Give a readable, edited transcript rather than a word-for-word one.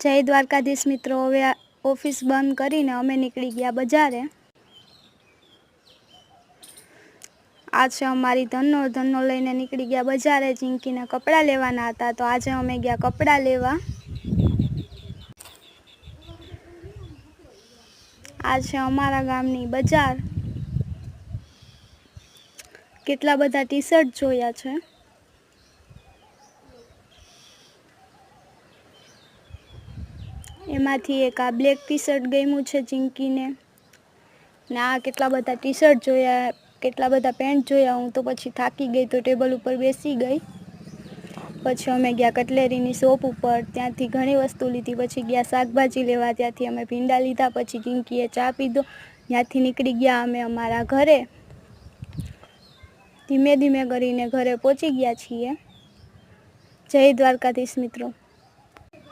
જય દ્વારકાધીશ મિત્રો। હવે ઓફિસ બંધ કરીને અમે નીકળી ગયા બજારે। આજે અમારી ધનનો લઈને નીકળી ગયા બજારે। ચિંકીના કપડાં લેવાના હતા તો આજે અમે ગયા કપડાં લેવા। આ છે અમારા ગામની બજાર। કેટલા બધા ટી શર્ટ જોયા છે। એમાંથી એક આ બ્લેક ટી શર્ટ ગમ્યું છે ચિંકીને, ને આ કેટલા બધા ટી શર્ટ જોયા, કેટલા બધા પેન્ટ જોયા। હું તો પછી થાકી ગઈ તો ટેબલ ઉપર બેસી ગઈ। પછી અમે ગયા કટલેરીની શોપ ઉપર, ત્યાંથી ઘણી વસ્તુ લીધી। પછી ગયા શાકભાજી લેવા, ત્યાંથી અમે ભીંડા લીધા। પછી ચિંકીએ ચા પીધો, ત્યાંથી નીકળી ગયા અમે અમારા ઘરે। ધીમે ધીમે કરીને ઘરે પહોંચી ગયા છીએ। જય દ્વારકાધીશ મિત્રો।